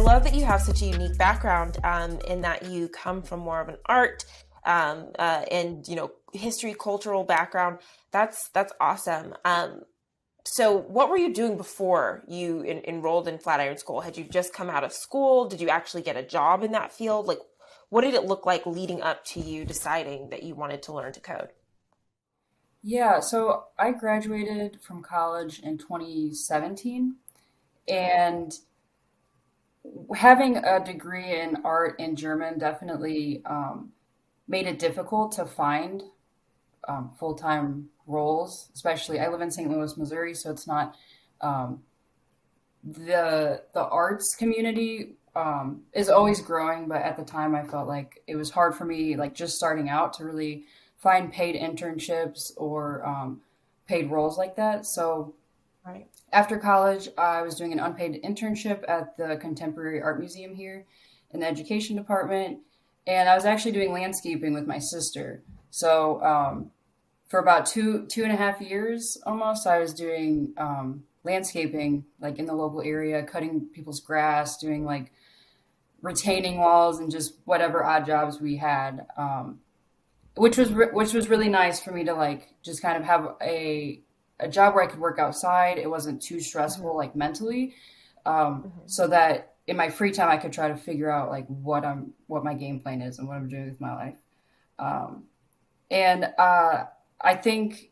love that you have such a unique background in that you come from more of an art and history, cultural background. That's awesome. So what were you doing before you enrolled in Flatiron School? Had you just come out of school? Did you actually get a job in that field? Like, what did it look like leading up to you deciding that you wanted to learn to code? Yeah, so I graduated from college in 2017, Okay. and having a degree in art in German definitely made it difficult to find full-time roles, especially I live in St. Louis, Missouri, so it's not um, the arts community is always growing, but at the time I felt like it was hard for me, like just starting out, to really find paid internships or paid roles like that. So Right. after college, I was doing an unpaid internship at the Contemporary Art Museum here in the education department, and I was actually doing landscaping with my sister. So for about two and a half years almost, I was doing landscaping like in the local area, cutting people's grass, doing like retaining walls, and just whatever odd jobs we had. Which was really nice for me to like just kind of have a job where I could work outside. It wasn't too stressful Hmm. like mentally, Hmm. so that in my free time I could try to figure out like what my game plan is and what I'm doing with my life. Um, and I think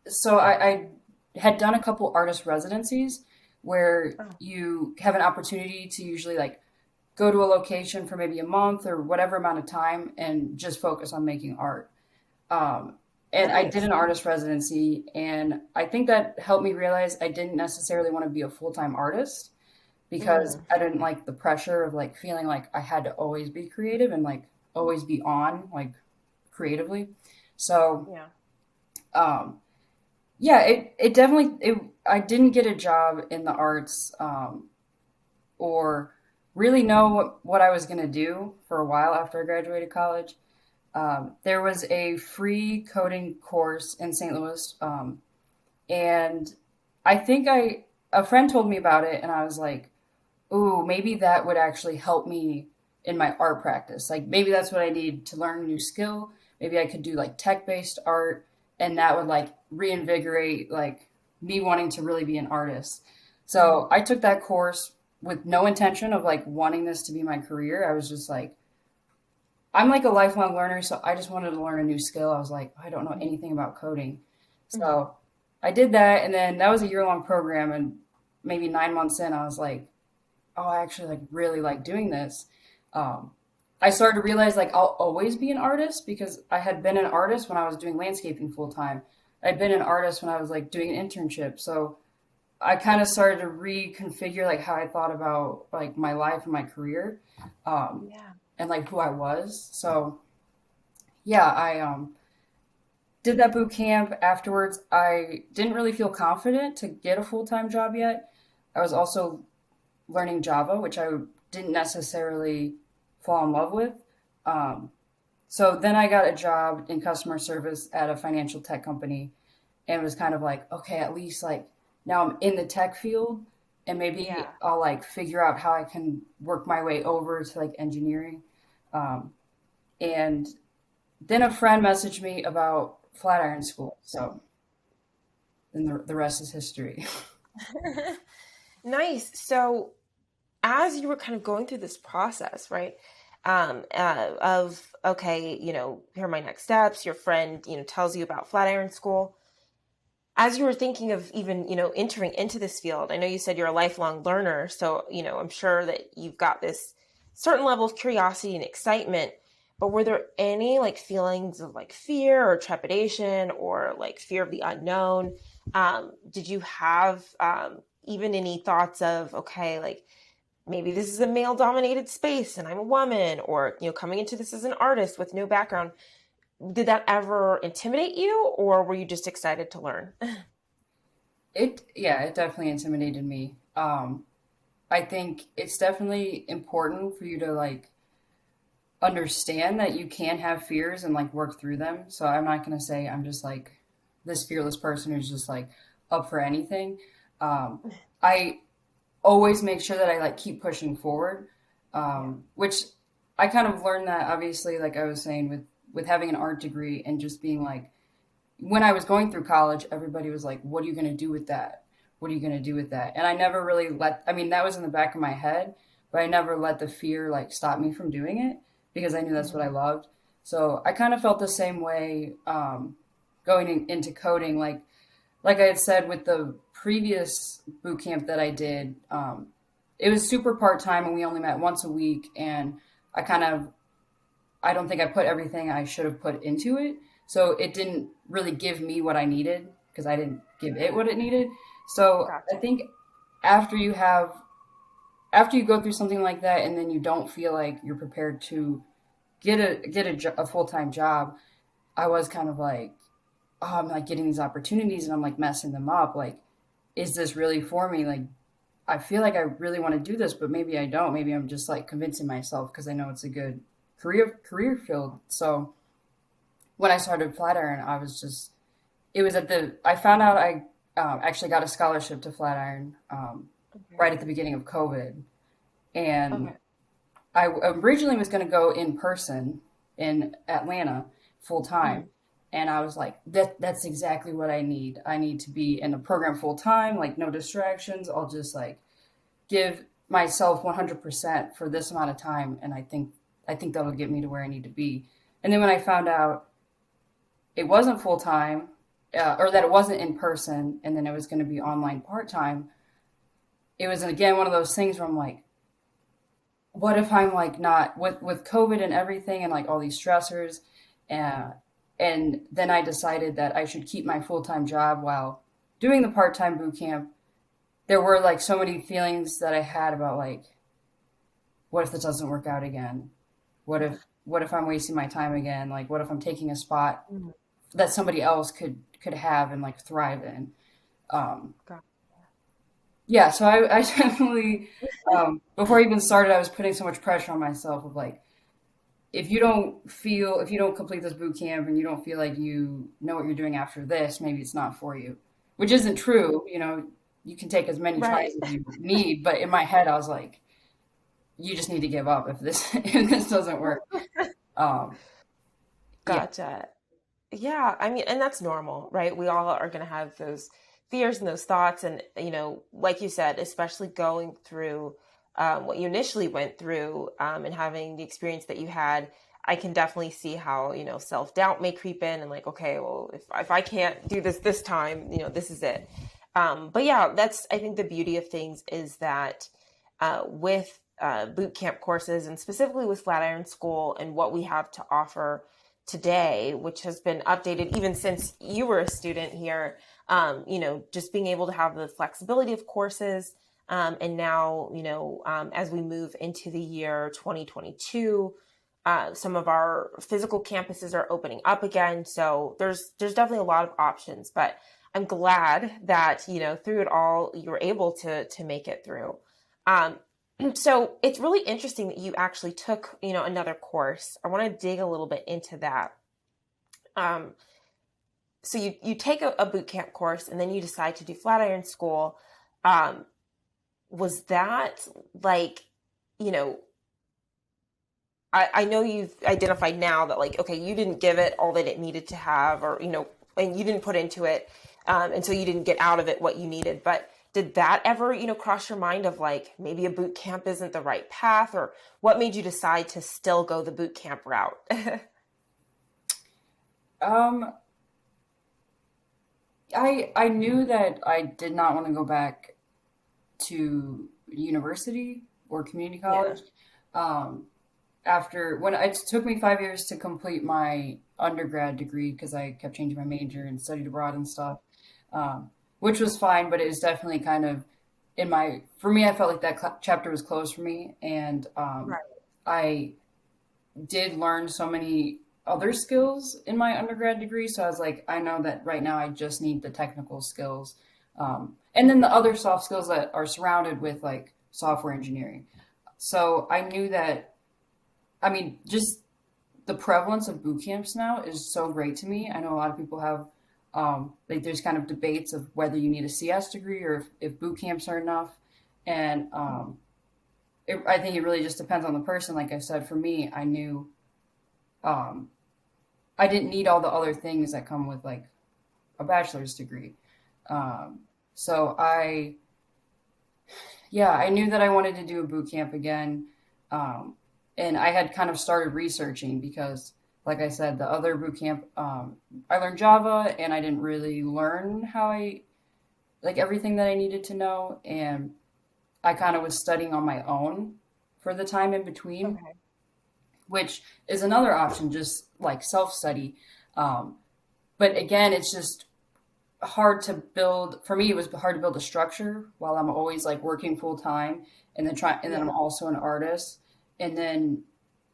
so. I had done a couple artist residencies where Oh, you have an opportunity to usually like go to a location for maybe a month or whatever amount of time and just focus on making art. Um, and I did nice. an artist residency, and I think that helped me realize I didn't necessarily want to be a full time artist because Mm, I didn't like the pressure of like feeling like I had to always be creative and like always be on like creatively. So yeah. um, yeah, it definitely I didn't get a job in the arts or really know what I was going to do for a while after I graduated college. There was a free coding course in St. Louis, and I think a friend told me about it, and I was like, "Ooh, maybe that would actually help me in my art practice. Like maybe that's what I need to learn a new skill. Maybe I could do like tech based art, and that would like reinvigorate like me wanting to really be an artist." So I took that course with no intention of like wanting this to be my career. I was just like, I'm like a lifelong learner, so I just wanted to learn a new skill. I was like, I don't know anything about coding. Mm-hmm. So I did that, and then that was a year long program. And maybe 9 months in, I was like, oh, I actually like really like doing this. Um, I started to realize like I'll always be an artist because I had been an artist when I was doing landscaping full time. I'd been an artist when I was like doing an internship. So I kind of started to reconfigure like how I thought about like my life and my career. Um, Yeah. and like who I was. So yeah, I did that boot camp. Afterwards, I didn't really feel confident to get a full time job yet. I was also learning Java, which I didn't necessarily fall in love with. Um, so then I got a job in customer service at a financial tech company, and was kind of like, okay, at least like now I'm in the tech field, and maybe Yeah. I'll like figure out how I can work my way over to like engineering. Um, and then a friend messaged me about Flatiron School. So then the rest is history. Nice. So, as you were kind of going through this process, right? Of okay, here are my next steps. Your friend, tells you about Flatiron School. As you were thinking of even, entering into this field, I know you said you're a lifelong learner, so, I'm sure that you've got this certain level of curiosity and excitement. But were there any like feelings of like fear or trepidation or like fear of the unknown? Did you have even any thoughts of, okay, like maybe this is a male dominated space and I'm a woman, or, coming into this as an artist with no background? Did that ever intimidate you, or were you just excited to learn? Yeah, it definitely intimidated me. I think it's definitely important for you to like understand that you can have fears and like work through them. So I'm not going to say I'm just like this fearless person who's just like up for anything. I always make sure that I like keep pushing forward, Yeah. which I kind of learned that obviously, like I was saying, with having an art degree and just being like, when I was going through college, everybody was like, "What are you going to do with that? What are you going to do with that?" And I never really let. I mean, that was in the back of my head, but I never let the fear like stop me from doing it because I knew that's what I Mhm. loved. So I kind of felt the same way going into coding, like I had said with the previous boot camp that I did, it was super part time and we only met once a week. And I kind of, I don't think I put everything I should have put into it. So it didn't really give me what I needed because I didn't give it what it needed. So I Gotcha. think after you have, after you go through something like that and then you don't feel like you're prepared to a full time job, I was kind of like, oh, I'm like getting these opportunities and I'm like messing them up. Like, is this really for me? Like, I feel like I really want to do this, but maybe I don't. Maybe I'm just like convincing myself because I know it's a good career field. So when I started Flatiron, I was just it was at the I found out I actually got a scholarship to Flatiron Okay. right at the beginning of COVID, and Okay. I originally was going to go in person in Atlanta full time. Mhm. And I was like, that's exactly what I need. I need to be in the program full time, like no distractions. I'll just like give myself 100% for this amount of time. And I think that'll get me to where I need to be. And then when I found out it wasn't full time, or that it wasn't in person, and then it was going to be online part time, it was again one of those things where I'm like, what if I'm like not with COVID and everything and like all these stressors, uh, and then I decided that I should keep my full time job while doing the part time boot camp. There were like so many feelings that I had about like, what if this doesn't work out again? What if Yeah. what if I'm wasting my time again? Like, what if I'm taking a spot Mhm. that somebody else could have and like thrive in? Um, Got yeah, so I definitely before I even started, I was putting so much pressure on myself of like, if you don't complete this boot camp and you don't feel like you know what you're doing after this, maybe it's not for you, which isn't true. You know, you can take as many right. tries as you need, but in my head, I was like, you just need to give up if this if this doesn't work. Um, yeah. Gotcha. Yeah, I mean, and that's normal, right? We all are going to have those fears and those thoughts. And, like you said, especially going through what you initially went through and having the experience that you had, I can definitely see how, self-doubt may creep in and like, okay, well, if I can't do this time, this is it. But yeah, that's, I think the beauty of things is that with boot camp courses and specifically with Flatiron School and what we have to offer today, which has been updated even since you were a student here, just being able to have the flexibility of courses. And now, as we move into the year 2022, some of our physical campuses are opening up again. So there's definitely a lot of options, but I'm glad that, through it all, you were able to make it through. Um, so it's really interesting that you actually took, another course. I want to dig a little bit into that. Um, so you take a boot camp course and then you decide to do Flatiron School. Um, was that like, you know, I know you've identified now that like, okay, you didn't give it all that it needed to have, or, and you didn't put into it. And so you didn't get out of it what you needed. But did that ever, cross your mind of like, maybe a boot camp isn't the right path, or what made you decide to still go the boot camp route? Um, I knew that I did not want to go back to university or community Yeah. college. Um, after when it took me 5 years to complete my undergrad degree because I kept changing my major and studied abroad and stuff, which was fine, but it was definitely kind of for me, I felt like that chapter was closed for me, and Right. I did learn so many other skills in my undergrad degree. So I was like, I know that right now I just need the technical skills. And then the other soft skills that are surrounded with like software engineering. So I knew that, I mean, just the prevalence of boot camps now is so great to me. I know a lot of people have, like, there's kind of debates of whether you need a CS degree or if boot camps are enough. And I think it really just depends on the person. Like I said, for me, I knew um, I didn't need all the other things that come with like a bachelor's degree. Um, so yeah, I knew that I wanted to do a boot camp again. Um, and I had kind of started researching because, like I said, the other boot camp, I learned Java and I didn't really learn like everything that I needed to know. And I kind of was studying on my own for the time in between, Okay. which is another option, just like self study. Um, but again, it's just hard to build. For me, it was hard to build a structure while I'm always like working full time, and then I'm Yeah. also an artist, and then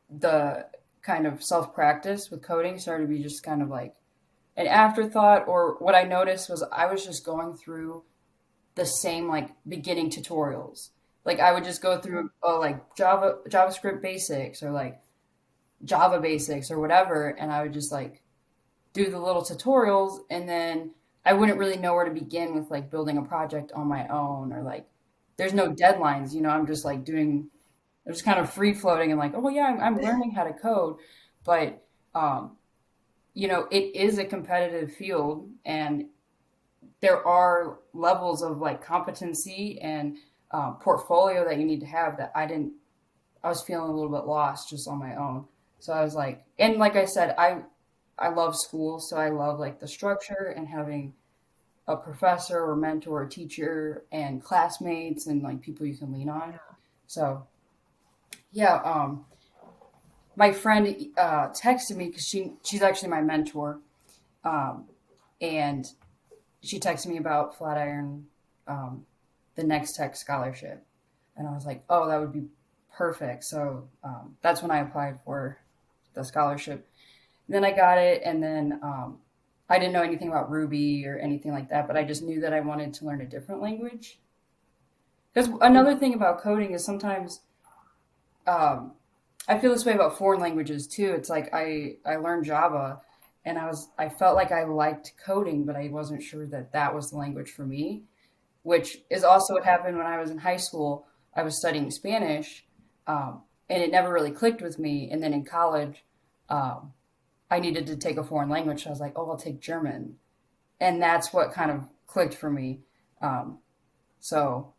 the kind of self practice with coding started to be just kind of like an afterthought. Or what I noticed was I was just going through the same like beginning tutorials. Like I would just go through like JavaScript basics or like Java basics or whatever, and I would just like do the little tutorials, and then I wouldn't really know where to begin with like building a project on my own, or like there's no deadlines. I'm just like I'm just kind of free floating and like, oh yeah, I'm learning how to code. But um, it is a competitive field, and there are levels of like competency and portfolio that you need to have that I was feeling a little bit lost just on my own. So I was like, and like I said, I love school, so I love like the structure and having a professor or mentor or teacher and classmates and like people you can lean on. Yeah. So yeah, my friend texted me because she's actually my mentor, um, and she texted me about Flatiron, um, the Next Tech scholarship, and I was like, oh, that would be perfect. So that's when I applied for the scholarship. And then I got it, and then I didn't know anything about Ruby or anything like that, but I just knew that I wanted to learn a different language. Because another thing about coding is sometimes um, I feel this way about foreign languages too. It's like I learned Java, and I felt like I liked coding, but I wasn't sure that that was the language for me. Which is also what happened when I was in high school. I was studying Spanish, and it never really clicked with me. And then in college, um, I needed to take a foreign language. So I was like, oh, I'll take German, and that's what kind of clicked for me. Um, so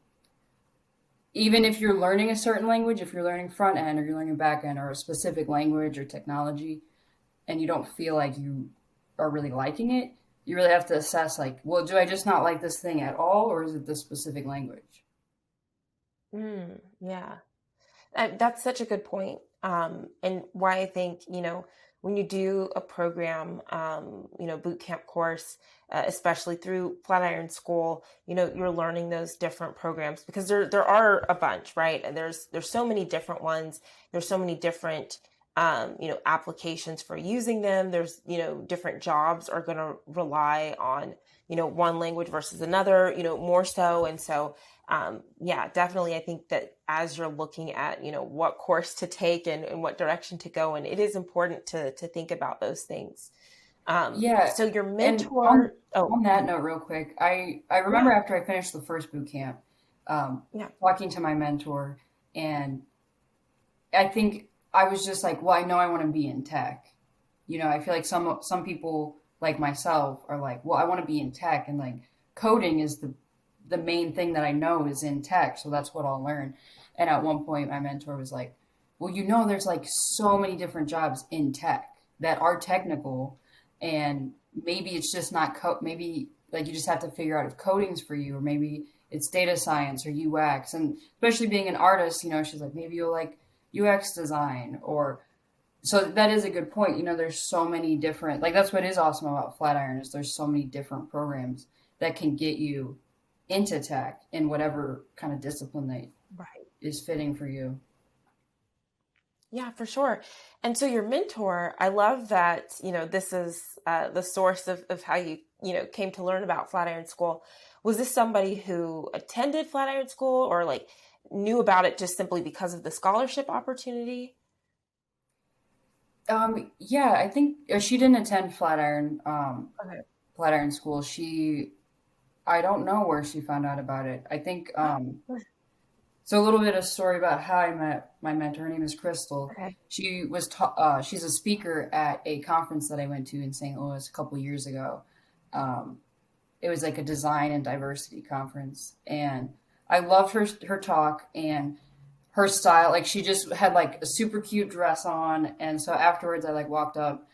even if you're learning a certain language, if you're learning front end or you're learning back end or a specific language or technology, and you don't feel like you are really liking it, you really have to assess like, well, do I just not like this thing at all, or is it this specific language? Yeah. That's such a good point. And why I think, when you do a program, boot camp course, especially through Flatiron School, you're learning those different programs because there are a bunch, right? And there's so many different ones. There's so many different, applications for using them. There's, different jobs are going to rely on, one language versus another, more so. And so, yeah, definitely. I think that as you're looking at, what course to take and what direction to go in, it is important to think about those things. Yeah, So your and mentor, oh, on that note, real quick, I yeah, remember after I finished the first boot camp, yeah, talking to my mentor, and I think I was just like, well, I know I want to be in tech. I feel like some people like myself are like, well, I want to be in tech, and like coding is the main thing that I know is in tech, so that's what I'll learn. And at one point, my mentor was like, well, there's like so many different jobs in tech that are technical, and maybe it's just not maybe like you just have to figure out if coding's for you, or maybe it's data science or UX. And especially being an artist, she's like, maybe you'll like UX design. Or so that is a good point. There's so many different, like that's what is awesome about Flatiron is there's so many different programs that can get you into tech in whatever kind of discipline that right. is fitting for you. Yeah, for sure. And so your mentor, I love that, this is the source of how you, came to learn about Flatiron School. Was this somebody who attended Flatiron School or like knew about it just simply because of the scholarship opportunity? Yeah, I think she didn't attend Okay. Flatiron School. I don't know where she found out about it. I think, Oh, So a little bit of story about how I met my mentor. Her name is Crystal. Okay. She's a speaker at a conference that I went to in St. Louis a couple years ago. Um, it was like a design and diversity conference, and I loved her talk and her style. Like she just had like a super cute dress on, and so afterwards I like walked up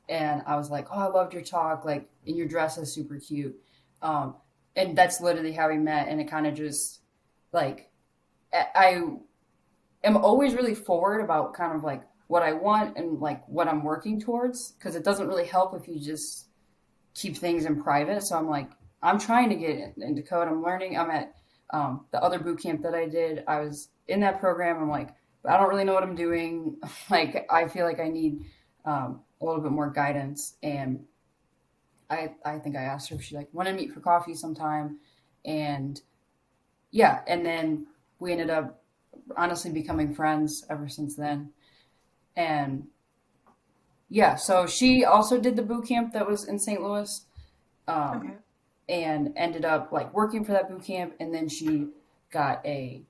and I was like, "Oh, I loved your talk. Like, and your dress is super cute." Um, and that's literally how we met, and it kind of just like I am always really forward about kind of like what I want and like what I'm working towards because it doesn't really help if you just keep things in private. So I'm like, I'm trying to get into code. I'm learning. I'm at the other boot camp that I did. I was in that program. I'm like, but I don't really know what I'm doing. Like, I feel like I need a little bit more guidance. And I think I asked her if she like want to meet for coffee sometime. And yeah, and then we ended up honestly becoming friends ever since then. And yeah, so she also did the boot camp that was in St. Louis, um, Okay. and ended up like working for that boot camp. And then got a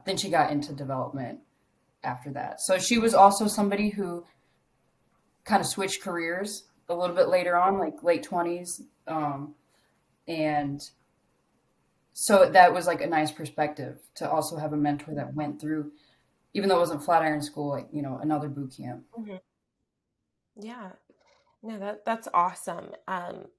then she got into development after that. So she was also somebody who kind of switched careers a little bit later on, like late 20s, and so that was like a nice perspective to also have a mentor that went through, even though it wasn't Flatiron School, like another boot camp. Mhm. Yeah. No, that's awesome.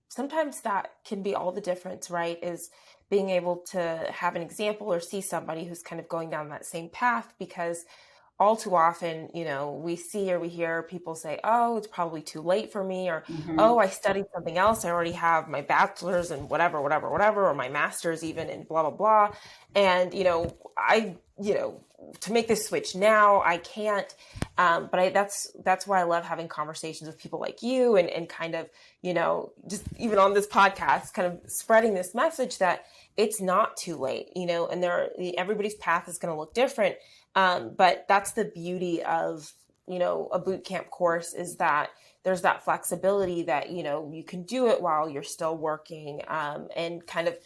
Sometimes that can be all the difference, right? Is being able to have an example or see somebody who's kind of going down that same path because all too often, we see or we hear people say, oh, it's probably too late for me, or Hmm. oh, I studied something else. I already have my bachelor's and whatever, whatever, whatever, or my master's even in blah, blah, blah. And, to make this switch now, I can't. That's why I love having conversations with people like you and kind of, just even on this podcast, kind of spreading this message that it's not too late, and everybody's path is going to look different. But that's the beauty of, a boot camp course is that there's that flexibility that, you can do it while you're still working, and kind of,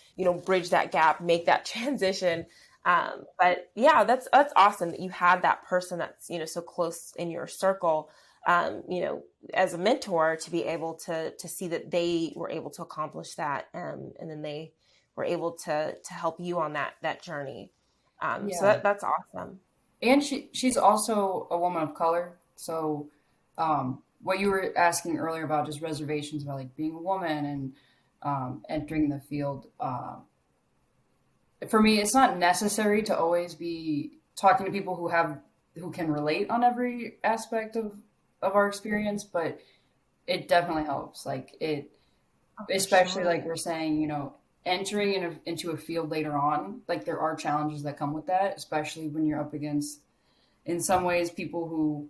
bridge that gap, make that transition. But yeah, that's awesome that you had that person that's, so close in your circle, as a mentor to be able to see that they were able to accomplish that. And then they were able to help you on that journey. So Yeah. that's awesome. And she's also a woman of color. So what you were asking earlier about just reservations about like being a woman and entering the field, for me, it's not necessary to always be talking to people who can relate on every aspect of our experience, but it definitely helps. Like it, Oh, for especially sure. like we're saying, entering into a field later on, like there are challenges that come with that, especially when you're up against, in some ways, people who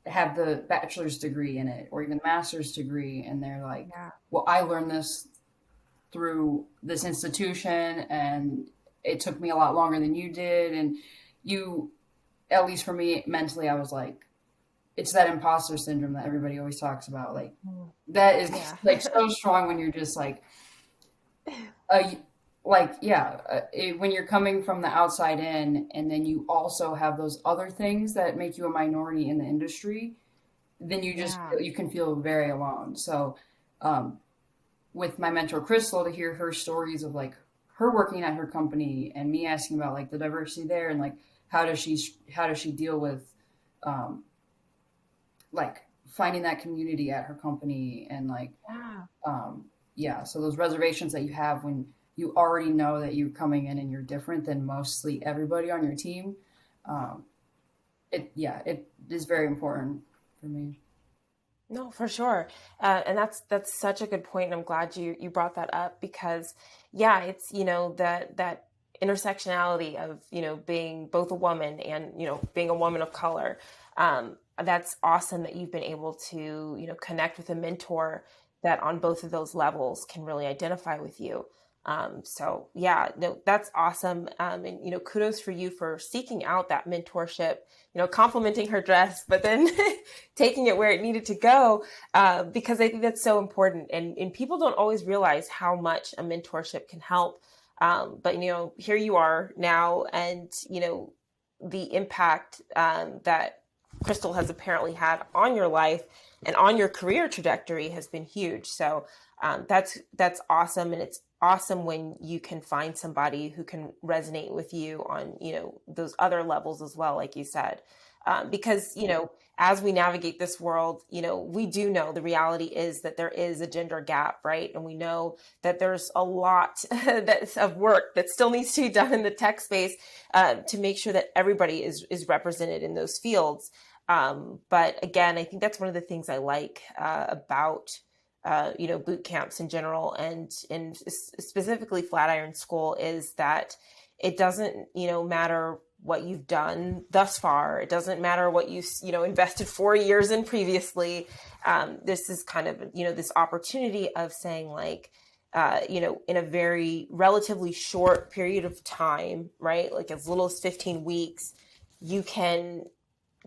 have the bachelor's degree in it or even master's degree, and they're like, Yeah. well, I learned this through this institution and it took me a lot longer than you did. And you, at least for me, mentally, I was like, it's that imposter syndrome that everybody always talks about. Like, Mm. that is Yeah. like so strong when you're just uh, yeah, when you're coming from the outside in, and then you also have those other things that make you a minority in the industry, then Yeah. you can feel very alone. So, um, with my mentor Crystal, to hear her stories of like her working at her company and me asking about like the diversity there and like how does she deal with um, like finding that community at her company and like Yeah. um, yeah, so those reservations that you have when you already know that you're coming in and you're different than mostly everybody on your team, um, it is very important for me. No, for sure. And that's such a good point. And I'm glad you brought that up because yeah, it's, that intersectionality of, being both a woman and, being a woman of color. That's awesome that you've been able to, connect with a mentor that on both of those levels can really identify with you. So yeah, no, that's awesome. And, kudos for you for seeking out that mentorship, complimenting her dress, but then taking it where it needed to go, because I think that's so important. And people don't always realize how much a mentorship can help. But, here you are now, and, the impact that Crystal has apparently had on your life and on your career trajectory has been huge. So that's awesome, and it's awesome when you can find somebody who can resonate with you on those other levels as well, like you said, because as we navigate this world, we do know the reality is that there is a gender gap, right? And we know that there's a lot of work that still needs to be done in the tech space to make sure that everybody is represented in those fields. But again, I think that's one of the things I like about boot camps in general, and specifically Flatiron School, is that it doesn't matter what you've done thus far. It doesn't matter what you invested 4 years in previously. This is kind of this opportunity of saying, like, in a very relatively short period of time, right? Like as little as 15 weeks, you can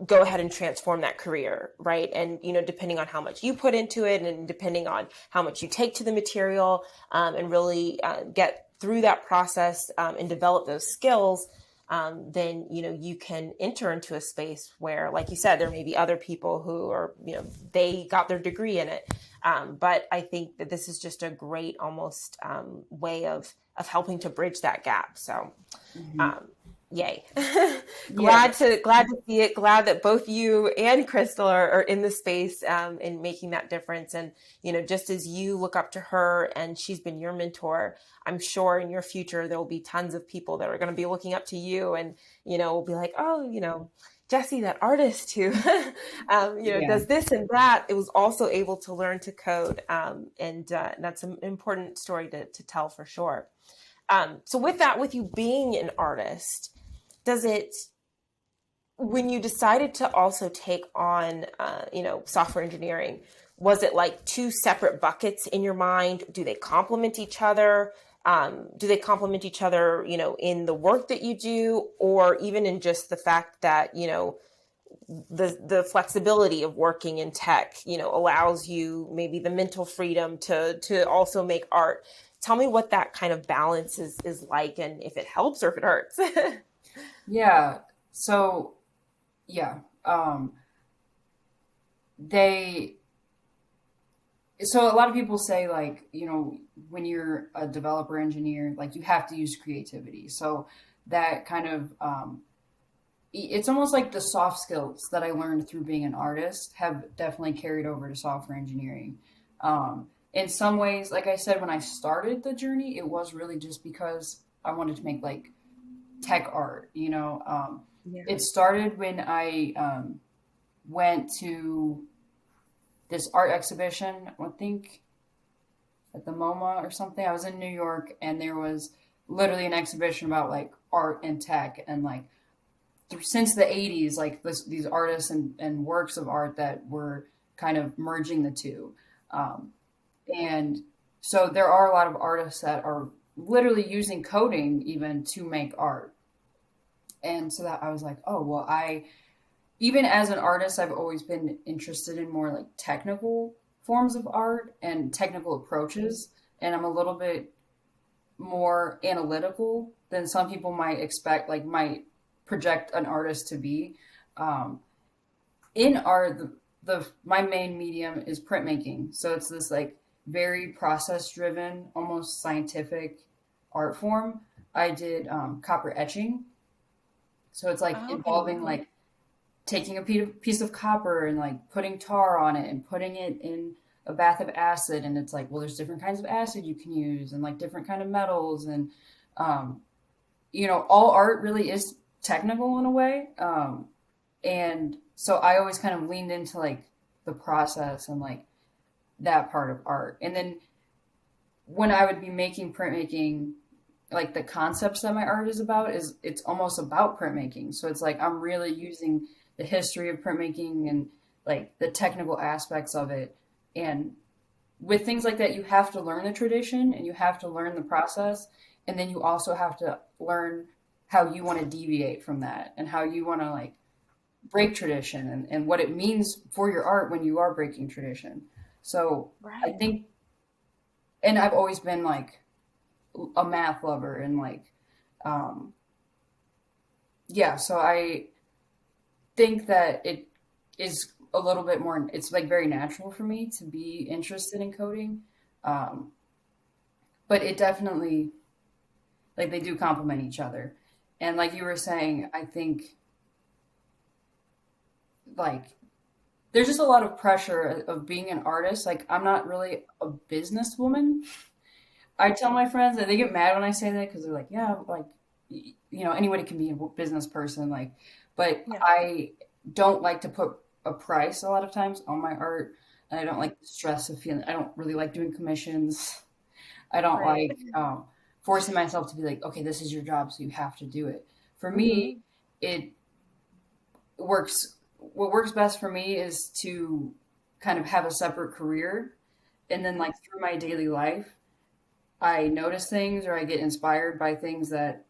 go ahead and transform that career, right? And depending on how much you put into it, and depending on how much you take to the material, and really get through that process and develop those skills, then you can enter into a space where, like you said, there may be other people who are they got their degree in it, but I think that this is just a great almost way of helping to bridge that gap. So. Mm-hmm. Yay. Yeah. glad to see it. Glad that both you and Crystal are in the space in making that difference. And, just as you look up to her and she's been your mentor, I'm sure in your future, there will be tons of people that are going to be looking up to you and, will be like, oh, Jessie, that artist who, Yeah. does this and that. It was also able to learn to code. And that's an important story to tell for sure. So with that, with you being an artist, does it, when you decided to also take on software engineering, was it like two separate buckets in your mind? Do they complement each other? Do they complement each other in the work that you do, or even in just the fact that the flexibility of working in tech allows you maybe the mental freedom to also make art? Tell me what that kind of balance is like, and if it helps or if it hurts. Yeah. So, yeah. They, so a lot of people say, like, when you're a developer engineer, like, you have to use creativity. So that kind of, it's almost like the soft skills that I learned through being an artist have definitely carried over to software engineering. In some ways, like I said, when I started the journey, it was really just because I wanted to make like tech art. Yeah. It started when I went to this art exhibition, I think at the MoMA or something. I was in New York, and there was literally an exhibition about like art and tech, and like since the 80s, like these artists and works of art that were kind of merging the two. And so there are a lot of artists that are literally using coding even to make art. And so that I was like, oh, well, even as an artist, I've always been interested in more like technical forms of art and technical approaches. And I'm a little bit more analytical than some people might expect, like might project an artist to be. In art, my main medium is printmaking. So it's this like very process driven, almost scientific art form. I did copper etching. So it's like Oh, okay. involving like taking a piece of copper and like putting tar on it and putting it in a bath of acid. And it's like, well, there's different kinds of acid you can use and like different kind of metals. And, all art really is technical in a way. And so I always kind of leaned into like the process and like that part of art. And then when I would be making printmaking, like the concepts that my art is about is it's almost about printmaking. So it's like I'm really using the history of printmaking and like the technical aspects of it. And with things like that, you have to learn the tradition and you have to learn the process. And then you also have to learn how you want to deviate from that and how you want to like break tradition and what it means for your art when you are breaking tradition. So I Right. think, and I've always been like a math lover and like, um, yeah. So I think that it is a little bit more. It's like very natural for me to be interested in coding, um, but it definitely like they do complement each other. And like you were saying, I think like there's just a lot of pressure of being an artist. Like I'm not really a businesswoman. I tell my friends and they get mad when I say that because they're like, yeah, like you know, anybody can be a business person. Like, but Yeah. I don't like to put a price a lot of times on my art, and I don't like the stress of feeling. I don't really like doing commissions. I don't Right. like forcing myself to be like, okay, this is your job, so you have to do it. For me, Hmm. it works. What works best for me is to kind of have a separate career, and then like through my daily life, I notice things or I get inspired by things that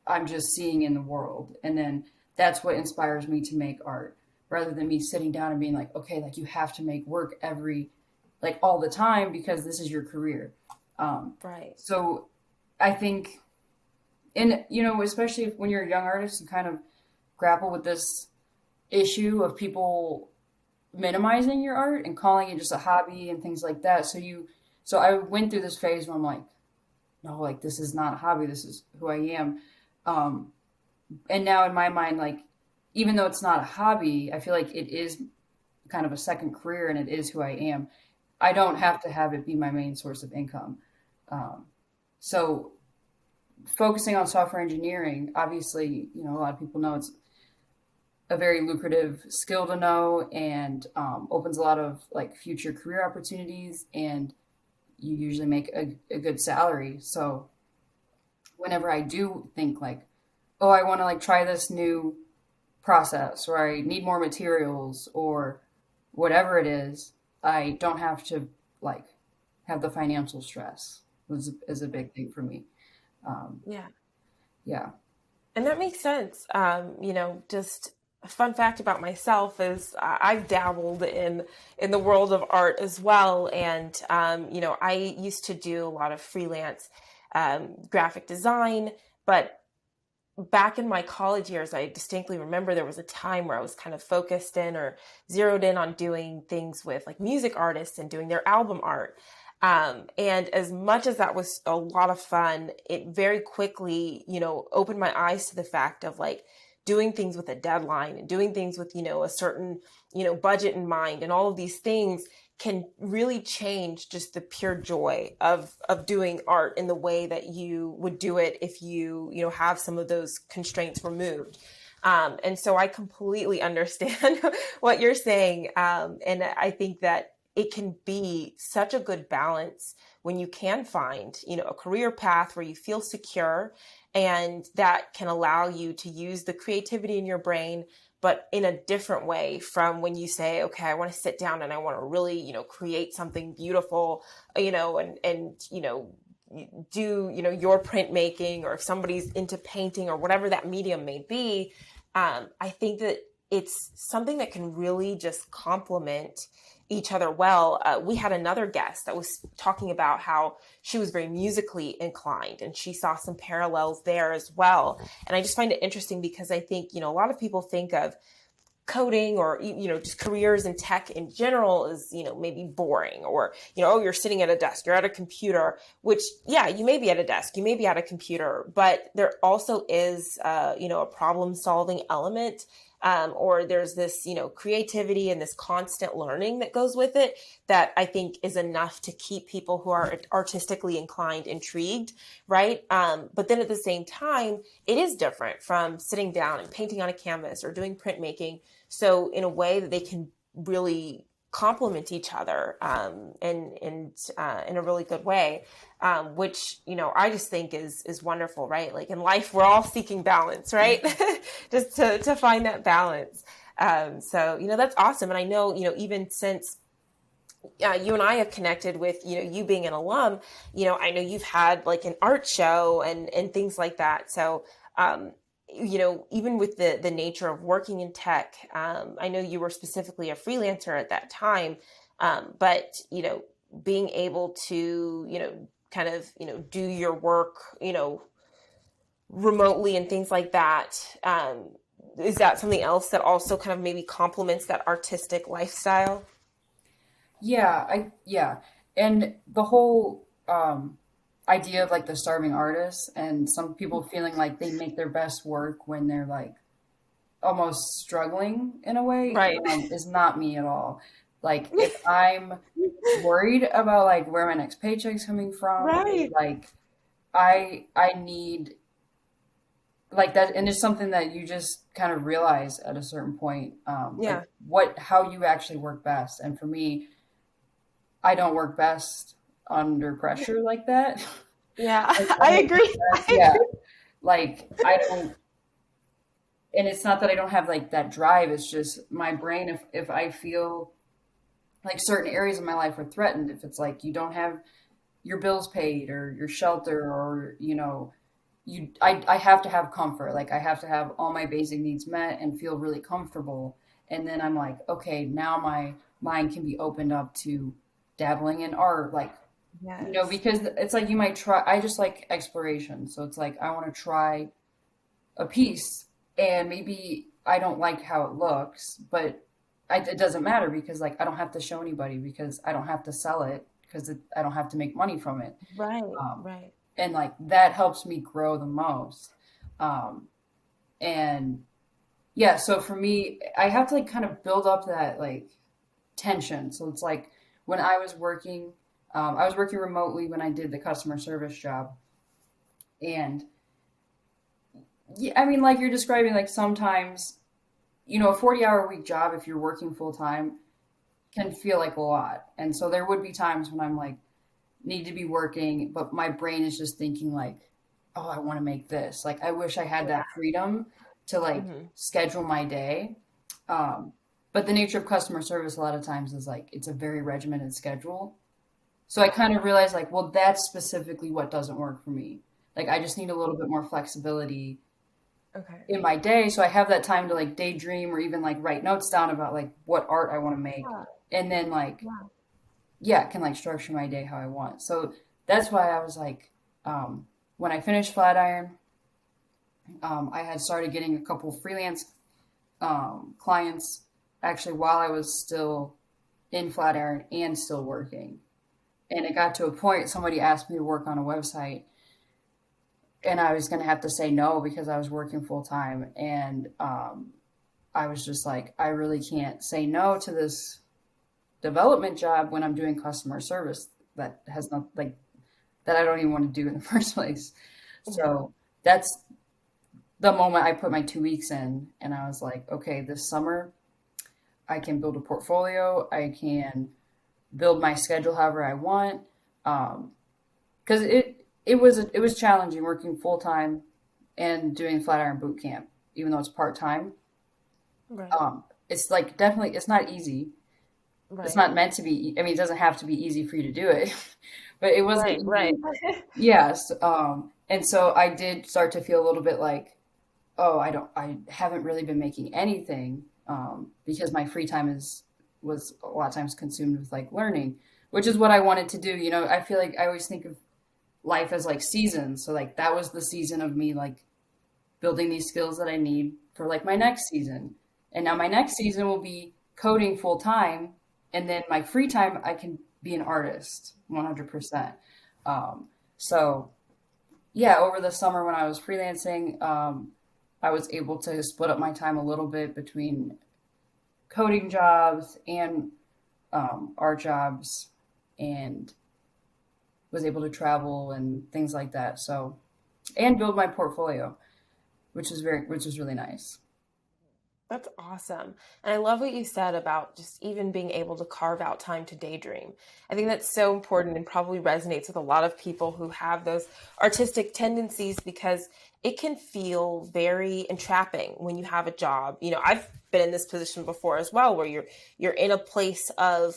I'm just seeing in the world. And then that's what inspires me to make art rather than me sitting down and being like, okay, like you have to make work like all the time because this is your career. Um, Right. so I think, and you know, especially when you're a young artist, you kind of grapple with this issue of people minimizing your art and calling it just a hobby and things like that. So I went through this phase where I'm like, no, like this is not a hobby. This is who I am. Um, and now in my mind, like, even though it's not a hobby, I feel like it is kind of a second career and it is who I am. I don't have to have it be my main source of income. Um, so focusing on software engineering, obviously, you know, a lot of people know it's a very lucrative skill to know and opens a lot of like future career opportunities and you usually make a good salary. So whenever I do think like, oh, I want to like try this new process or I need more materials or whatever it is, I don't have to like have the financial stress is a big thing for me. Um, Yeah. yeah. And that makes sense. Just a fun fact about myself is I've dabbled in the world of art as well, and I used to do a lot of freelance graphic design, but back in my college years, I distinctly remember there was a time where I was kind of focused in or zeroed in on doing things with like music artists and doing their album art. And as much as that was a lot of fun, it very quickly, opened my eyes to the fact of like doing things with a deadline and doing things with, a certain, budget in mind and all of these things can really change just the pure joy of doing art in the way that you would do it if have some of those constraints removed. And so I completely understand what you're saying. And I think that it can be such a good balance when you can find, a career path where you feel secure and that can allow you to use the creativity in your brain, but in a different way from when you say, okay, I want to sit down and I want to really, create something beautiful, and do, your printmaking, or if somebody's into painting or whatever that medium may be. I think that it's something that can really just complement each other well. We had another guest that was talking about how she was very musically inclined and she saw some parallels there as well. And I just find it interesting because I think, a lot of people think of coding or just careers in tech in general is maybe boring, or oh, you're sitting at a desk, you're at a computer, which, yeah, you may be at a desk, you may be at a computer, but there also is a problem solving element, or there's this creativity and this constant learning that goes with it that I think is enough to keep people who are artistically inclined intrigued, right? But then at the same time, it is different from sitting down and painting on a canvas or doing printmaking. So in a way that they can really complement each other, and in a really good way, which I just think is wonderful, right? Like in life, we're all seeking balance, right? Just to find that balance. So that's awesome, and I know even since you and I have connected with you being an alum, I know you've had like an art show and things like that. So even with the nature of working in tech, I know you were specifically a freelancer at that time, but being able to kind of, do your work, remotely and things like that. Is that something else that also kind of maybe complements that artistic lifestyle? Yeah, and the whole idea of like the starving artist and some people feeling like they make their best work when they're like almost struggling in a way Right. is not me at all. Like if I'm worried about like where my next paycheck's coming from, Right. like I need like that, and it's something that you just kind of realize at a certain point, like Yeah. what how you actually work best. And for me, I don't work best under pressure like that. Yeah. Like I I don't work agree. best, I yeah. agree. Like I don't, and it's not that I don't have like that drive. It's just my brain. If I feel like certain areas of my life are threatened, if it's like you don't have your bills paid or your shelter or I have to have comfort. Like I have to have all my basic needs met and feel really comfortable. And then I'm like, okay, now my mind can be opened up to dabbling in art, like Yes. because it's like you might try. I just like exploration, so it's like I want to try a piece, and maybe I don't like how it looks, but it doesn't matter because like I don't have to show anybody because I don't have to sell it because I don't have to make money from it. Right. Um, Right. and like that helps me grow the most. Um, and yeah, so for me, I have to like kind of build up that like tension. So it's like when I was working remotely when I did the customer service job, and yeah, I mean, like you're describing, like sometimes a 40-hour week job if you're working full time can feel like a lot, and so there would be times when I'm like need to be working, but my brain is just thinking like, oh, I want to make this. Like, I wish I had Yeah. that freedom to like Hmm. schedule my day. Um, but the nature of customer service a lot of times is like it's a very regimented schedule. So I kind of realized like, well, that's specifically what doesn't work for me. Like, I just need a little bit more flexibility Okay. in my day so I have that time to like daydream or even like write notes down about like what art I want to make. Yeah. And then like Yeah. yeah, can like structure my day how I want. So that's why I was like, when I finished Flatiron, I had started getting a couple freelance clients actually while I was still in Flatiron and still working. And it got to a point somebody asked me to work on a website, and I was going to have to say no because I was working full time. And I was just like, I really can't say no to this development job when I'm doing customer service that has not like that I don't even want to do in the first place. Yeah. So that's the moment I put my 2 weeks in, and I was like, okay, this summer I can build a portfolio. I can build my schedule however I want. Because it was challenging working full time and doing Flatiron boot camp, even though it's part time. Right. It's like definitely it's not easy. It's Right. not meant to be. I mean, it doesn't have to be easy for you to do it, but it wasn't Right. Right. easy. Yes. And so I did start to feel a little bit like, oh, I haven't really been making anything, because my free time was a lot of times consumed with like learning, which is what I wanted to do. I feel like I always think of life as like seasons. So like that was the season of me like building these skills that I need for like my next season. And now my next season will be coding full time. And then my free time, I can be an artist 100%. So yeah, over the summer when I was freelancing, I was able to split up my time a little bit between coding jobs and art jobs, and was able to travel and things like that. So, and build my portfolio, which was really nice. That's awesome. And I love what you said about just even being able to carve out time to daydream. I think that's so important and probably resonates with a lot of people who have those artistic tendencies because it can feel very entrapping when you have a job. I've been in this position before as well where you're in a place of,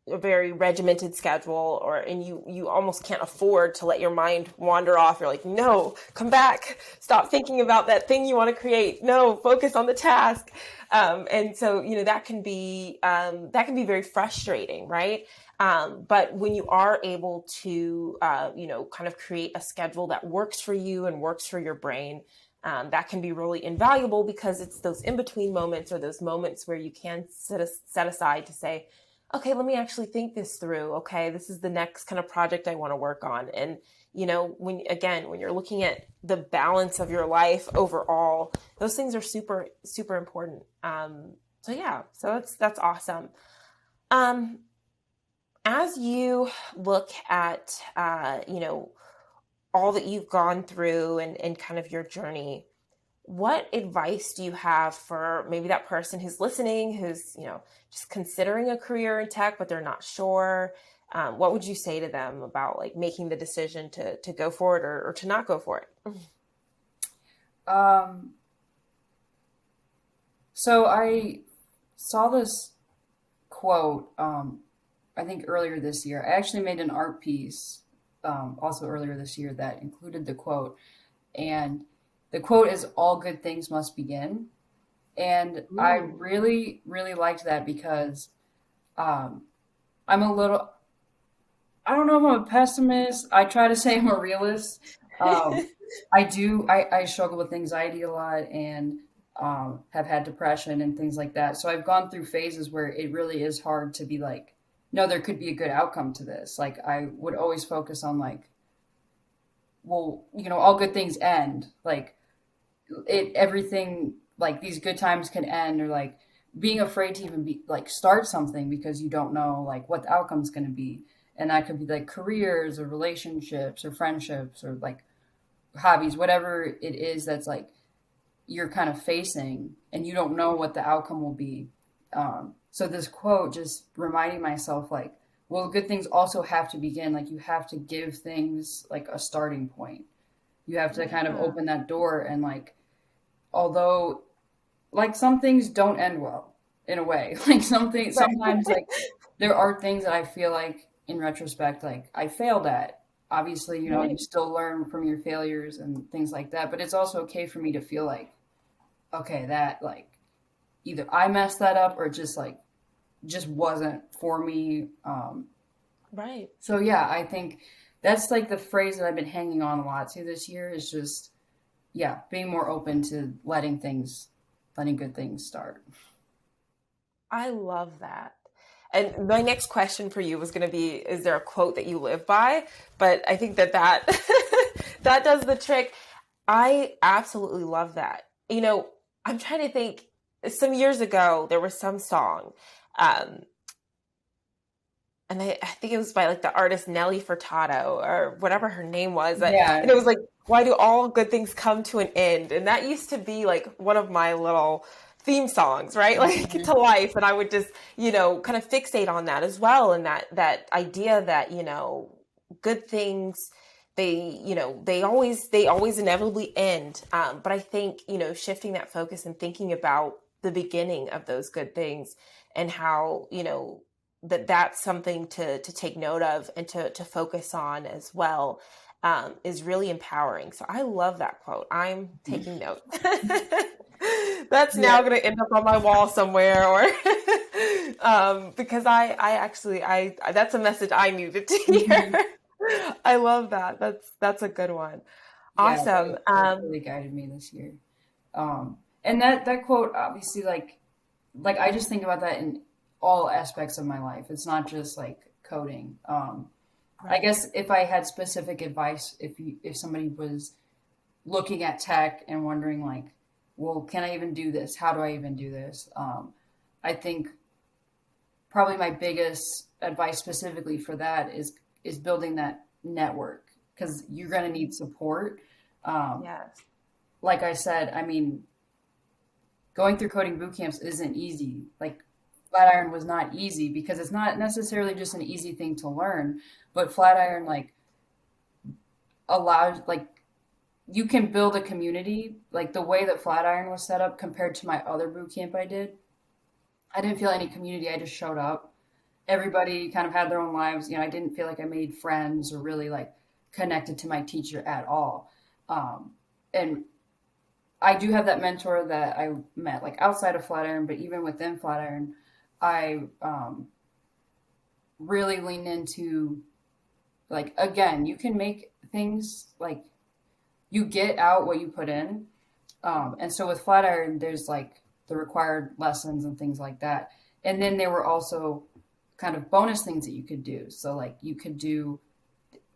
a very regimented schedule and you almost can't afford to let your mind wander off. You're like, no, come back, stop thinking about that thing you want to create, no, focus on the task. And so that can be very frustrating, right? But when you are able to, kind of create a schedule that works for you and works for your brain, that can be really invaluable because it's those in between moments or those moments where you can set aside to say, okay, let me actually think this through. Okay, this is the next kind of project I want to work on. And, when you're looking at the balance of your life overall, those things are super, super important. So yeah, so that's awesome. Um, as you look at, all that you've gone through and kind of your journey, what advice do you have for maybe that person who's listening, who's, just considering a career in tech, but they're not sure? What would you say to them about like making the decision to go for it or to not go for it? Um, so I saw this quote, I think earlier this year. I actually made an art piece also earlier this year that included the quote. And the quote is, "All good things must begin." And I Ooh, really, really liked that because um, I'm a little, I don't know if I'm a pessimist. I try to say I'm a realist. Um, I struggle with anxiety a lot and have had depression and things like that. So I've gone through phases where it really is hard to be like, no, there could be a good outcome to this. Like I would always focus on like, well, all good things end. Like everything, like these good times can end, or like being afraid to even be like start something because you don't know like what the outcome's going to be. And that could be like careers or relationships or friendships or like hobbies, whatever it is that's like you're kind of facing and you don't know what the outcome will be. So this quote just reminding myself like, well, good things also have to begin. Like you have to give things like a starting point. You have to kind of yeah, open that door. And like although like some things don't end well in a way. Like something right. sometimes like there are things that I feel like in retrospect like I failed at. Obviously, you Right. still learn from your failures and things like that, but it's also okay for me to feel like okay, that like either I messed that up or just wasn't for me. Right. So yeah, I think that's like the phrase that I've been hanging on a lot to this year is just yeah, being more open to letting good things start. I love that. And my next question for you was going to be, is there a quote that you live by? But I think that that does the trick. I absolutely love that. I'm trying to think. Some years ago, there was some song, um, and I think it was by like the artist Nelly Furtado or whatever her name was. And Yeah. it was like, why do all good things come to an end? And that used to be like one of my little theme songs, right? Like to Mhm. life. And I would just, kind of fixate on that as well. And that idea that, good things, they always inevitably end. But I think, shifting that focus and thinking about the beginning of those good things and how, that's something to take note of and to focus on as well, is really empowering. So I love that quote. I'm taking notes. That's Yeah. now going to end up on my wall somewhere, or because I actually I that's a message I needed to Mhm. hear. I love that. That's a good one. Yeah, Awesome. that really guided me this year. And that quote obviously like I just think about that in all aspects of my life. It's not just like coding. I Right. guess if I had specific advice, if somebody was looking at tech and wondering like, well, can I even do this? How do I even do this? I think probably my biggest advice specifically for that is building that network because you're going to need support. Um, Yes. like I said, I mean, going through coding boot camps isn't easy. Like Flatiron was not easy because it's not necessarily just an easy thing to learn, but Flatiron like allows like you can build a community like the way that Flatiron was set up compared to my other boot camp I did. I didn't feel any community. I just showed up. Everybody kind of had their own lives. I didn't feel like I made friends or really like connected to my teacher at all. And I do have that mentor that I met like outside of Flatiron, but even within Flatiron, I really lean into, like, again, you can make things like you get out what you put in. And so with Flatiron, there's like the required lessons and things like that. And then there were also kind of bonus things that you could do. So like you could do,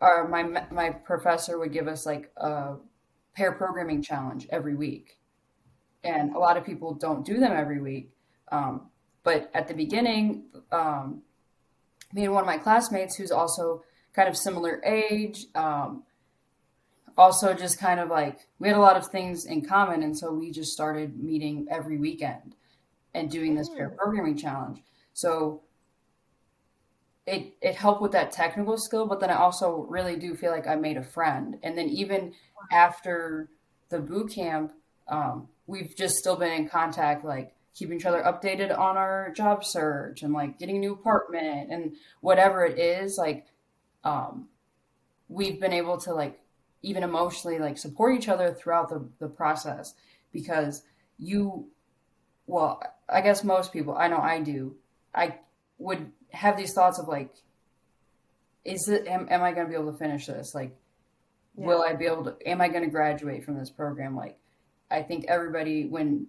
or my professor would give us like a pair programming challenge every week, and a lot of people don't do them every week. But at the beginning, me and one of my classmates, who's also kind of similar age, also just kind of like we had a lot of things in common, and so we just started meeting every weekend and doing this pair Mm, programming challenge. So it helped with that technical skill, but then I also really do feel like I made a friend. And then even after the boot camp, we've just still been in contact, like keeping each other updated on our job search and like getting a new apartment and whatever it is. Like um, we've been able to like even emotionally like support each other throughout the process, because you, well, I guess most people, I know I do, I would have these thoughts of like, is it, am I going to be able to finish this? Like, will yeah. I be able to, am I going to graduate from this program? Like, I think everybody, when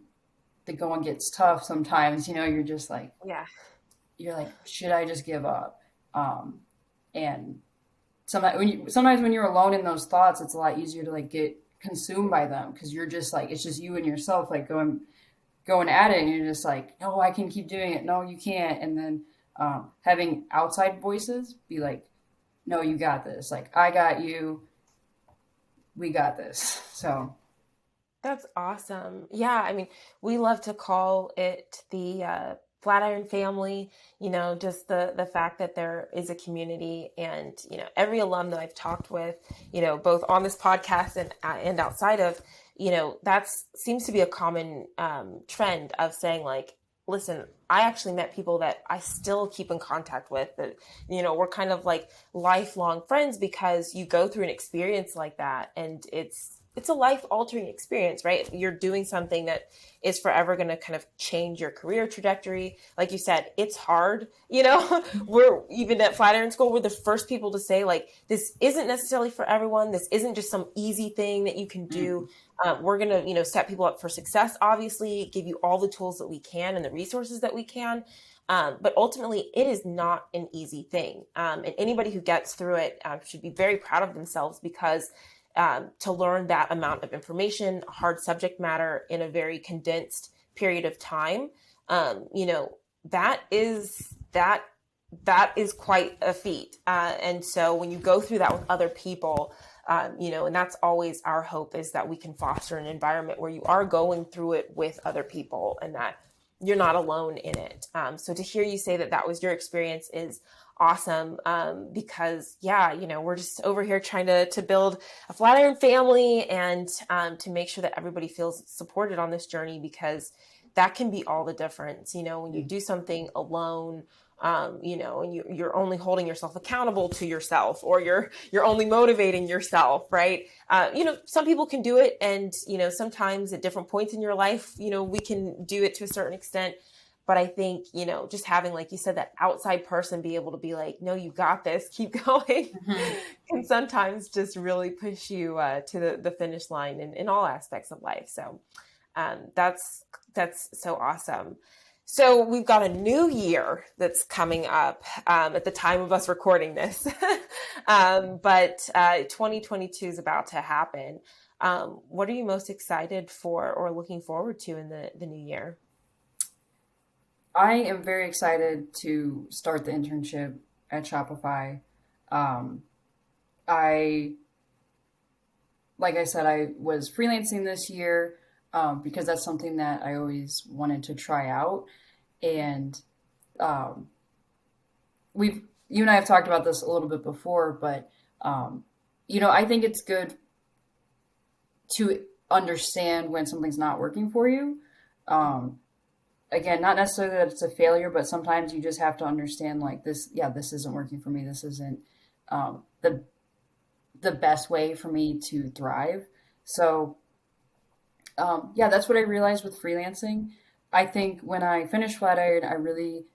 the going gets tough sometimes, you're just like, Yeah. you're like, should I just give up? And sometimes when you're alone in those thoughts, it's a lot easier to like get consumed by them, because you're just like, it's just you and yourself like going at it, and you're just like, no, I can keep doing it, no, you can't. And then having outside voices be like, no, you got this, like, I got you, we got this. So That's awesome. Yeah, I mean, we love to call it the Flatiron family, just the fact that there is a community, and, every alum that I've talked with, both on this podcast and outside of, that's seems to be a common trend of saying like, listen, I actually met people that I still keep in contact with, that, we're kind of like lifelong friends, because you go through an experience like that, and it's a life altering experience, right? You're doing something that is forever going to kind of change your career trajectory. Like you said, it's hard. We're even at Flatiron School, we're the first people to say, like, this isn't necessarily for everyone. This isn't just some easy thing that you can do. mm, We're going to, set people up for success, obviously, give you all the tools that we can and the resources that we can. But ultimately, it is not an easy thing. And anybody who gets through it should be very proud of themselves, because to learn that amount of information, hard subject matter in a very condensed period of time, that is that is quite a feat. And so when you go through that with other people, and that's always our hope, is that we can foster an environment where you are going through it with other people, and that you're not alone in it. So to hear you say that that was your experience is awesome, because yeah, we're just over here trying to build a Flatiron family, and to make sure that everybody feels supported on this journey, because that can be all the difference. When you mm, do something alone, and you're only holding yourself accountable to yourself, or you're only motivating yourself, right? Some people can do it, and sometimes at different points in your life, we can do it to a certain extent. But I think, just having, like you said, that outside person be able to be like, no, you got this, keep going, mhm. can sometimes just really push you to the finish line in all aspects of life. So that's so awesome. So we've got a new year that's coming up at the time of us recording this, but 2022 is about to happen. What are you most excited for or looking forward to in the new year? I am very excited to start the internship at Shopify. um, I Like I said, I was freelancing this year, because that's something that I always wanted to try out. And um, you and I have talked about this a little bit before, but um, I think it's good to understand when something's not working for you. Um, Again, not necessarily that it's a failure, but sometimes you just have to understand, like, this, yeah, this isn't working for me. This isn't the best way for me to thrive. So yeah, that's what I realized with freelancing. I think when I finished Flatiron, I really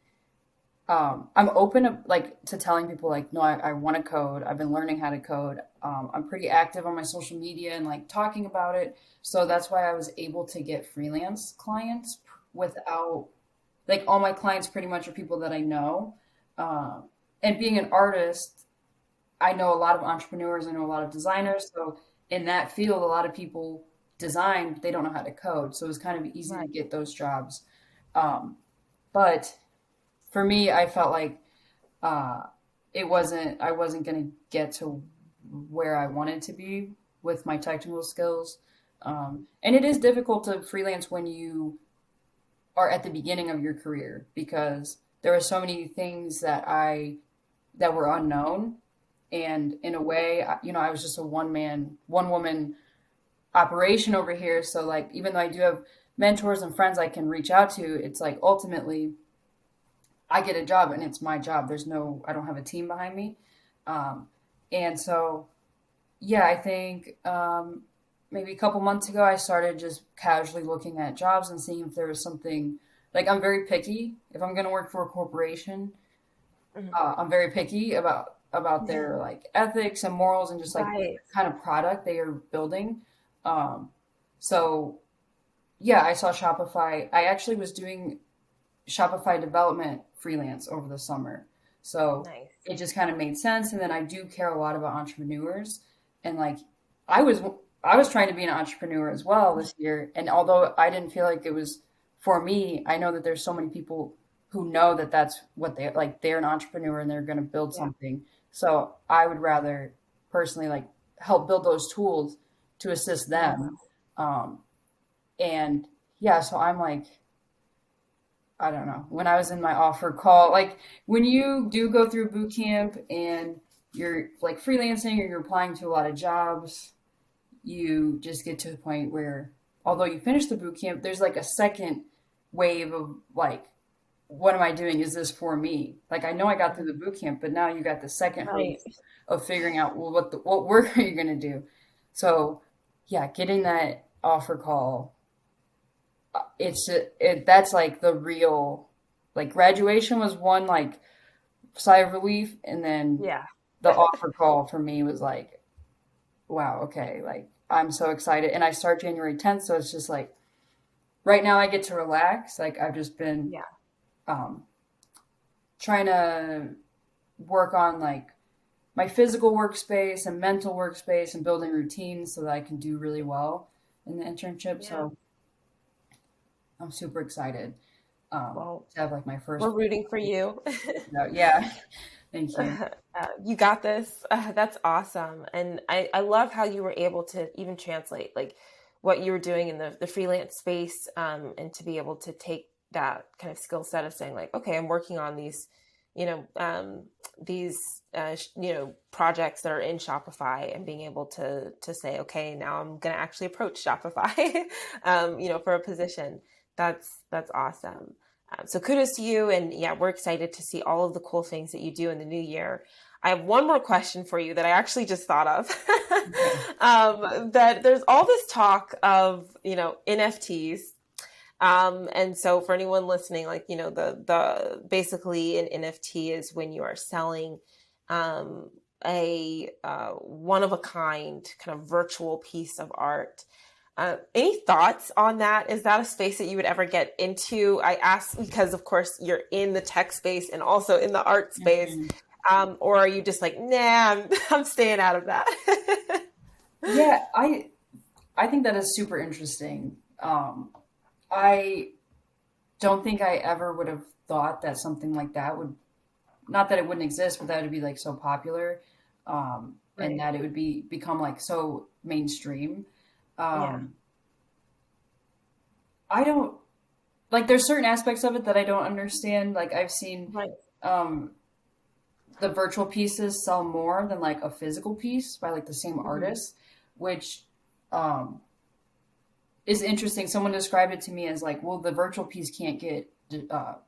I'm open to like to telling people like, no, I want to code. I've been learning how to code. I'm pretty active on my social media and like talking about it. So that's why I was able to get freelance clients without like all my clients pretty much are people that I know. And being an artist, I know a lot of entrepreneurs. I know a lot of designers. So in that field, a lot of people design, but they don't know how to code. So it was kind of easy to Right. get those jobs. Um, but for me, I felt like uh, I wasn't going to get to where I wanted to be with my technical skills. And it is difficult to freelance when you are at the beginning of your career because there are so many things that were unknown. And in a way, I was just a one woman operation over here. So like, even though I do have mentors and friends I can reach out to, it's like ultimately I get a job and it's my job. I don't have a team behind me. Um, and so, yeah, I think maybe a couple months ago, I started just casually looking at jobs and seeing if there was something like I'm very picky. If I'm going to work for a corporation, Mhm. I'm very picky about their like ethics and morals and just like Right. kind of product they are building. Um, so yeah, I saw Shopify. I actually was doing Shopify development freelance over the summer. So Nice. it just kind of made sense. And then I do care a lot about entrepreneurs. And like I was I was trying to be an entrepreneur as well this year. And although I didn't feel like it was for me, I know that there's so many people who know that that's what they like they're an entrepreneur and they're going to build Yeah. something. So I would rather personally like help build those tools to assist Yes. them. Um, and yeah, so I'm like I don't know. When I was in my offer call, like when you do go through boot camp and you're like freelancing or you're applying to a lot of jobs, you just get to the point where, although you finish the boot camp, there's like a second wave of like, what am I doing? Is this for me? Like I know I got through the boot camp, but now you got the second Right. host of figuring out well what work are you gonna do? So yeah, getting that offer call that's like the real like graduation was one like sigh of relief and then Yeah. the offer call for me was like wow okay like I'm so excited and I start January 10th so it's just like right now I get to relax like I've just been Yeah. um trying to work on like my physical workspace and mental workspace and building routines so that I can do really well in the internship Yeah. so I'm super excited Well, to have like my first we're rooting for you. yeah. Thank you. You got this. That's awesome. And I love how you were able to even translate like what you were doing in the freelance space, and to be able to take that kind of skill set of saying like, okay, I'm working on these, you know, these, projects that are in Shopify and being able to say, okay, now I'm going to actually approach Shopify, for a position. That's awesome. So kudos to you. And yeah, we're excited to see all of the cool things that you do in the new year. I have one more question for you that I actually just thought of. Okay. That there's all this talk of, NFTs. And so for anyone listening, like, the basically an NFT is when you are selling a one of a kind of virtual piece of art. Any thoughts on that? Is that a space that you would ever get into? I ask because, of course, you're in the tech space and also in the art space. Mhm. Or are you just like, nah, I'm staying out of that? Yeah, I think that is super interesting. I don't think I ever would have thought that something like that would not that it wouldn't exist, but that it would be like so popular, and Right. that it would become like so mainstream. Yeah. Um, I don't like there's certain aspects of it that I don't understand. Like I've seen Right. um, the virtual pieces sell more than like a physical piece by like the same Mhm. artist, which um, is interesting. Someone described it to me as like, well, the virtual piece can't get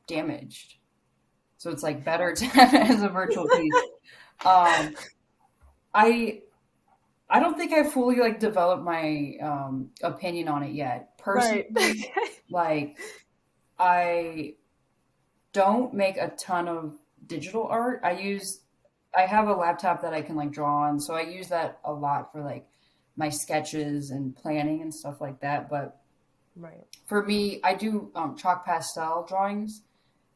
damaged, so it's like better to have it as a virtual piece. Um, I I don't think I fully like developed my opinion on it yet. Right. Personally, like I don't make a ton of digital art. I have a laptop that I can like draw on, so I use that a lot for like my sketches and planning and stuff like that. But Right. for me, I do chalk pastel drawings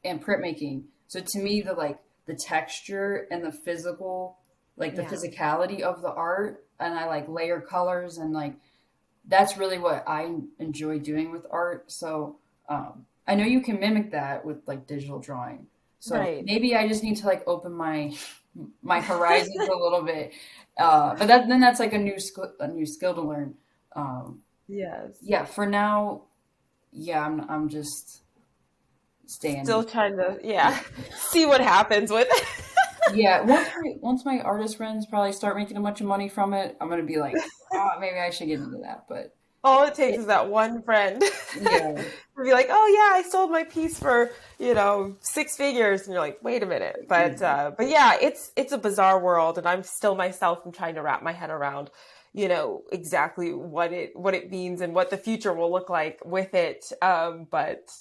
and printmaking. So to me, the texture and the physical, like the Yeah. physicality of the art, and I like layer colors, and like that's really what I enjoy doing with art. So I know you can mimic that with like digital drawing. So Right. maybe I just need to like open my horizons a little bit. But then that's like a new skill to learn. Um, Yes. yeah, for now, yeah, I'm just Still staying. trying to, Yeah, yeah, see what happens with it. yeah. Once my artist friends probably start making a bunch of money from it, I'm gonna be like, maybe I should get into that. But All it takes it, is that one friend yeah, to be like, "Oh yeah, I sold my piece for, 6 figures," and you're like, "Wait a minute." yeah, But yeah, it's a bizarre world, and I'm still myself. I'm trying to wrap my head around, exactly what it means and what the future will look like with it. But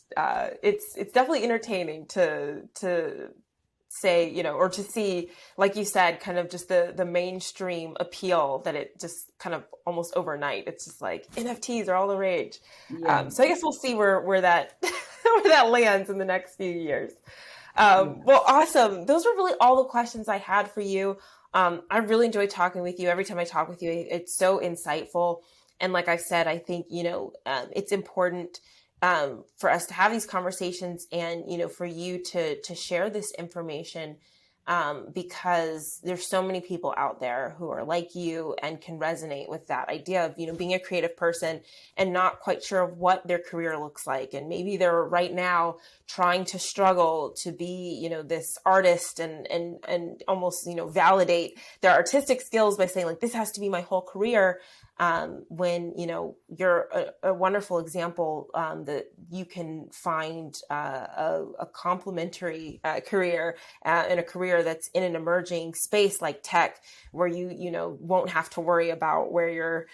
it's definitely entertaining to say, or to see, like you said, kind of just the mainstream appeal that it just kind of almost overnight. It's just like NFTs are all the rage. yeah, So I guess we'll see where that where that lands in the next few years. yeah. Well, awesome. Those were really all the questions I had for you. I really enjoyed talking with you. Every time I talk with you, it's so insightful. And like I said, I think, it's important for us to have these conversations and, for you to share this information because there's so many people out there who are like you and can resonate with that idea of, being a creative person and not quite sure of what their career looks like. And maybe they're right now trying to struggle to be, this artist and almost, validate their artistic skills by saying like, this has to be my whole career. When you're a wonderful example that you can find a complementary career and a career that's in an emerging space like tech, where you won't have to worry about where your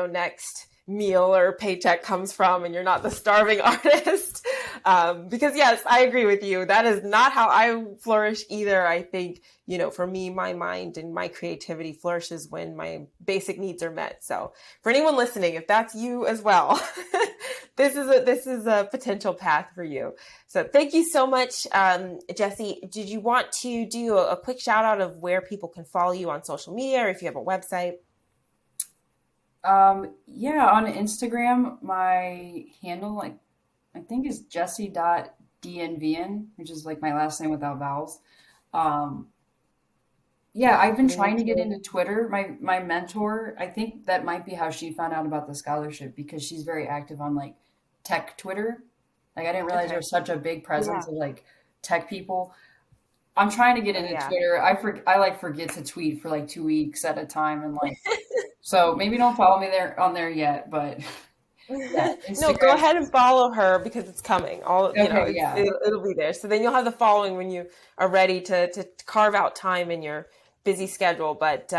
next meal or paycheck comes from, and you're not the starving artist. Because yes, I agree with you. That is not how I flourish either. I think, for me, my mind and my creativity flourishes when my basic needs are met. So for anyone listening, if that's you as well, this is a potential path for you. So thank you so much, Jessie. Did you want to do a quick shout out of where people can follow you on social media, or if you have a website? Yeah, on Instagram, my handle, like, I think is Jessie.dnvn, which is like my last name without vowels. Um, yeah, I've been trying to get into Twitter. My mentor, I think that might be how she found out about the scholarship because she's very active on like tech Twitter. Like I didn't realize there Okay. was such a big presence Yeah. of like tech people. I'm trying to get Oh into yeah. Twitter. I like forget to tweet for like 2 weeks at a time and like so maybe don't follow me there on there yet, but yeah, No, go Instagram. ahead and follow her because it's coming. Okay, It's yeah. it'll be there. So then you'll have the following when you are ready to carve out time in your busy schedule. But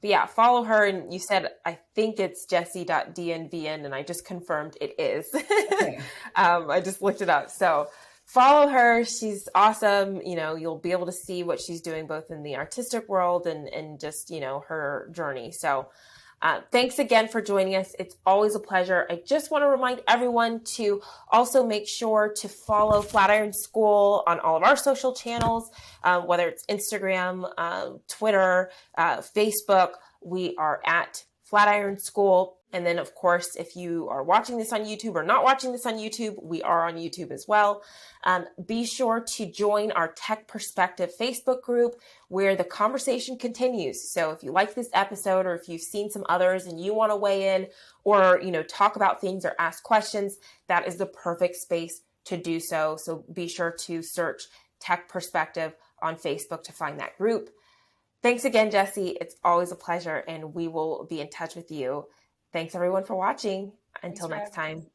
yeah, follow her. And you said, I think it's Jessie.dnvn, and I just confirmed it is. Okay. I just looked it up. So follow her. She's awesome. You'll be able to see what she's doing both in the artistic world and just, her journey. So thanks again for joining us. It's always a pleasure. I just want to remind everyone to also make sure to follow Flatiron School on all of our social channels, whether it's Instagram, Twitter, Facebook. We are at Flatiron School. And then, of course, if you are watching this on YouTube or not watching this on YouTube, we are on YouTube as well. Be sure to join our Tech Perspective Facebook group where the conversation continues. So if you like this episode or if you've seen some others and you want to weigh in or, talk about things or ask questions, that is the perfect space to do so. So be sure to search Tech Perspective on Facebook to find that group. Thanks again, Jessie. It's always a pleasure, and we will be in touch with you. Thanks everyone for watching. Thanks Until for next having me. time.